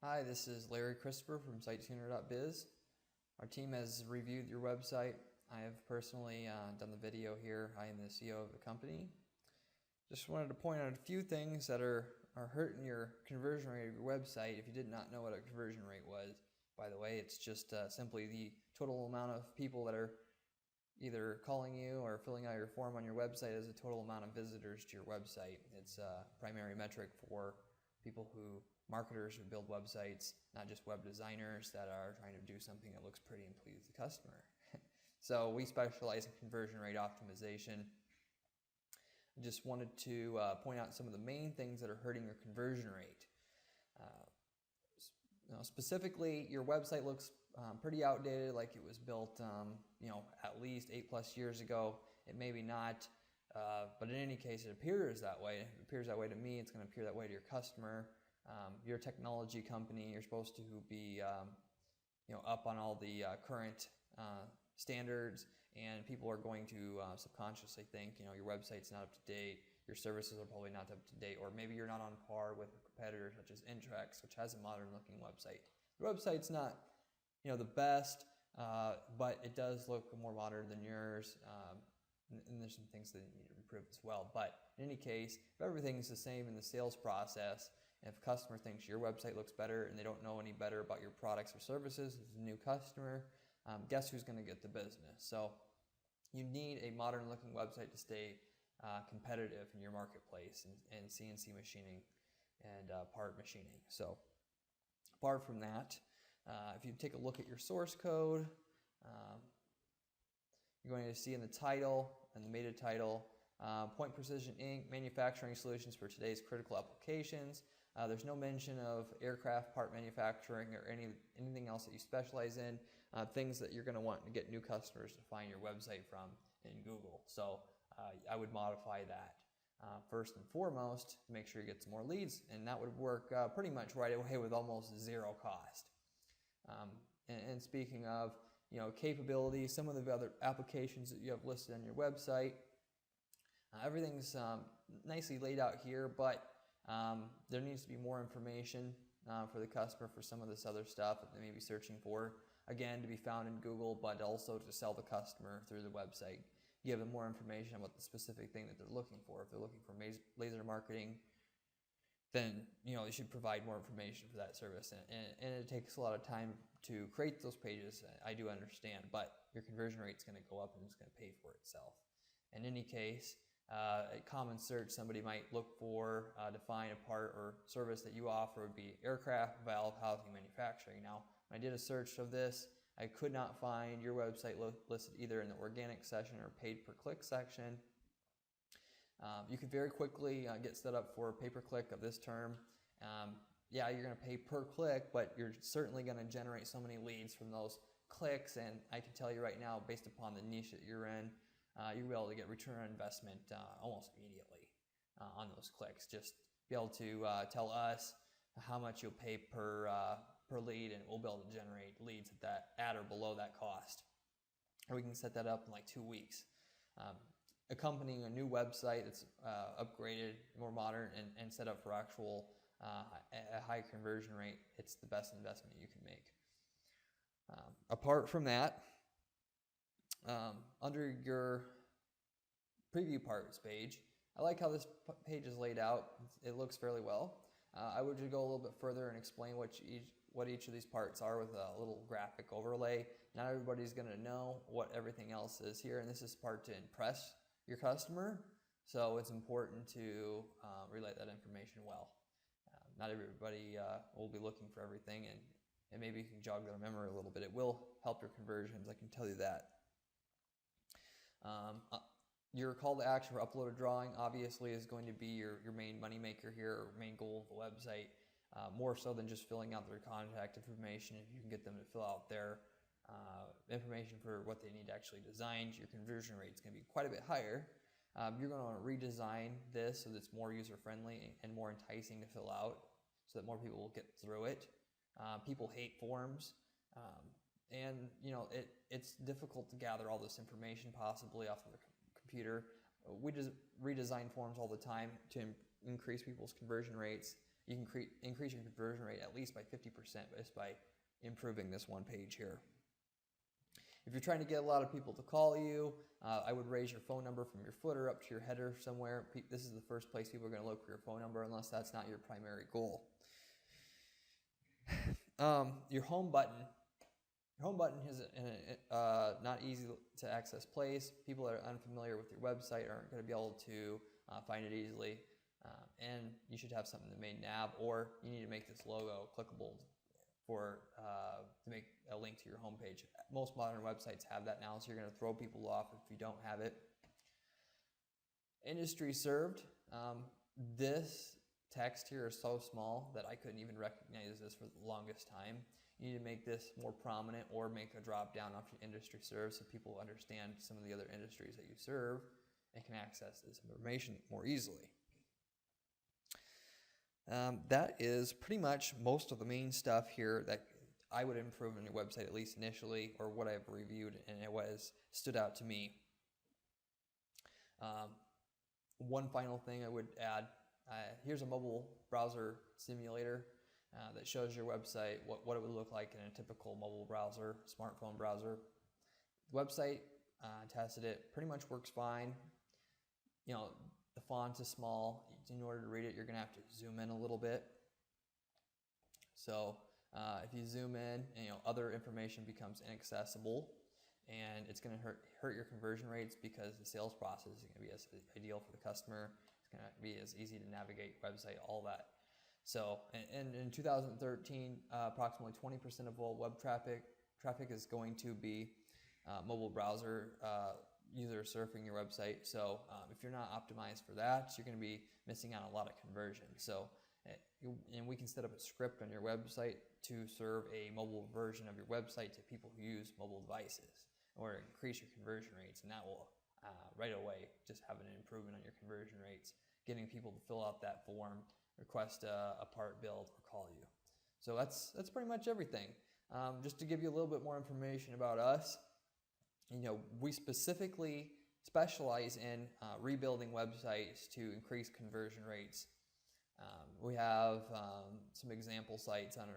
Hi, this is Larry Christopher from SiteTuner.biz. Our team has reviewed your website. I have personally done the video here. I am the CEO of the company. Just wanted to point out a few things that are hurting your conversion rate of your website. If you did not know what a conversion rate was, by the way, it's just simply the total amount of people that are either calling you or filling out your form on your website as a total amount of visitors to your website. It's a primary metric for marketers who build websites, not just web designers that are trying to do something that looks pretty and please the customer. So we specialize in conversion rate optimization. I just wanted to point out some of the main things that are hurting your conversion rate. Specifically, your website looks pretty outdated, like it was built at least 8+ years ago. It may be not, but in any case, it appears that way. If it appears that way to me, it's going to appear that way to your customer. You're a technology company. You're supposed to be up on all the current standards, and people are going to subconsciously think your website's not up to date, your services are probably not up to date, or maybe you're not on par with a competitor such as Intrex, which has a modern looking website. The website's not the best, but it does look more modern than yours, and there's some things that you need to improve as well. But in any case, if everything's the same in the sales process, and if a customer thinks your website looks better and they don't know any better about your products or services, as a new customer, guess who's going to get the business? So you need a modern looking website to stay competitive in your marketplace and CNC machining and part machining. So apart from that, if you take a look at your source code, you're going to see in the title and the meta title, Pointe Precision Inc., manufacturing solutions for today's critical applications. There's no mention of aircraft part manufacturing or anything else that you specialize in, things that you're going to want to get new customers to find your website from in Google. So I would modify that first and foremost to make sure you get some more leads, and that would work pretty much right away with almost zero cost. And speaking of capabilities, some of the other applications that you have listed on your website, everything's nicely laid out here, but there needs to be more information for the customer for some of this other stuff that they may be searching for. Again, to be found in Google, but also to sell the customer through the website. Give them more information about the specific thing that they're looking for. If they're looking for laser marketing, then you should provide more information for that service. And it takes a lot of time to create those pages. I do understand, but your conversion rate is going to go up and it's going to pay for itself. In any case, a common search somebody might look for to find a part or service that you offer would be aircraft, valve, housing, manufacturing. Now, when I did a search of this, I could not find your website listed either in the organic section or paid per click section. You could very quickly get set up for pay-per-click of this term. Yeah, you're going to pay per click, but you're certainly going to generate so many leads from those clicks, and I can tell you right now, based upon the niche that you're in, you'll be able to get return on investment almost immediately on those clicks. Just be able to tell us how much you'll pay per lead, and we'll be able to generate leads at or below that cost. And we can set that up in like 2 weeks. Accompanying a new website that's upgraded, more modern, and set up for actual a high conversion rate, it's the best investment you can make. Apart from that, under your preview parts page, I like how this page is laid out. It looks fairly well. I would just go a little bit further and explain what each of these parts are with a little graphic overlay. Not everybody's going to know what everything else is here, and this is part to impress your customer, so it's important to relay that information well. Not everybody will be looking for everything, and maybe you can jog their memory a little bit. It will help your conversions, I can tell you that. Your call to action for upload a drawing obviously is going to be your main money maker here, or main goal of the website, more so than just filling out their contact information. If you can get them to fill out their information for what they need to actually design, your conversion rate is going to be quite a bit higher. You're going to want to redesign this so that it's more user-friendly and more enticing to fill out so that more people will get through it. People hate forms, and it's difficult to gather all this information possibly off of the computer. We just redesign forms all the time to increase people's conversion rates, you can increase your conversion rate at least by 50% just by improving this one page here. If you're trying to get a lot of people to call you, I would raise your phone number from your footer up to your header somewhere. This is the first place people are going to look for your phone number unless that's not your primary goal. Your home button. Your home button is not easy to access place. People that are unfamiliar with your website aren't going to be able to find it easily. And you should have something that may nav, or you need to make this logo clickable to make a link to your homepage. Most modern websites have that now, so you're going to throw people off if you don't have it. Industry served. This text here is so small that I couldn't even recognize this for the longest time. You need to make this more prominent or make a drop down option industry served so people understand some of the other industries that you serve and can access this information more easily. That is pretty much most of the main stuff here that I would improve on your website, at least initially, or what I've reviewed and it stood out to me. One final thing I would add, here's a mobile browser simulator that shows your website, what it would look like in a typical mobile browser, smartphone browser. The website, tested it, pretty much works fine. You know, the font is small. In order to read it, you're going to have to zoom in a little bit. So if you zoom in, and, other information becomes inaccessible, and it's going to hurt your conversion rates because the sales process is going to be as ideal for the customer. It's going to be as easy to navigate website, all that. So, and in 2013, approximately 20% of all web traffic is going to be mobile browser users surfing your website. So if you're not optimized for that, you're going to be missing out on a lot of conversion. So, and we can set up a script on your website to serve a mobile version of your website to people who use mobile devices, or increase your conversion rates, and that will right away just have an improvement on your conversion rates, getting people to fill out that form, request a part build, or call you. So that's pretty much everything. Just to give you a little bit more information about us, we specifically specialize in rebuilding websites to increase conversion rates. We have some example sites on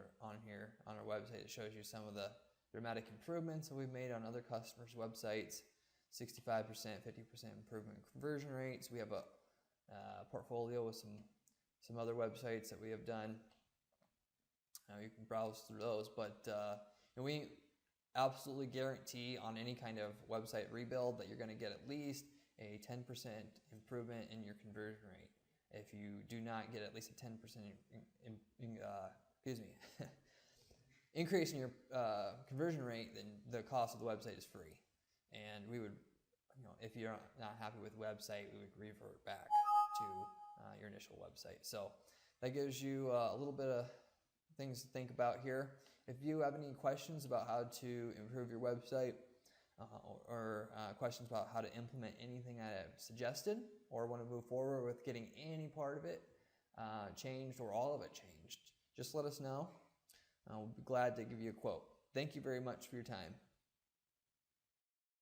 our website that shows you some of the dramatic improvements that we've made on other customers' websites. 65%, 50% improvement in conversion rates. We have a portfolio with some other websites that we have done. You can browse through those, but we absolutely guarantee on any kind of website rebuild that you're going to get at least a 10% improvement in your conversion rate. If you do not get at least a 10% increase in your conversion rate, then the cost of the website is free. And we would, if you're not happy with the website, we would revert back to your initial website. So that gives you a little bit of things to think about here. If you have any questions about how to improve your website or questions about how to implement anything I have suggested, or want to move forward with getting any part of it changed or all of it changed, just let us know. We'll be glad to give you a quote. Thank you very much for your time.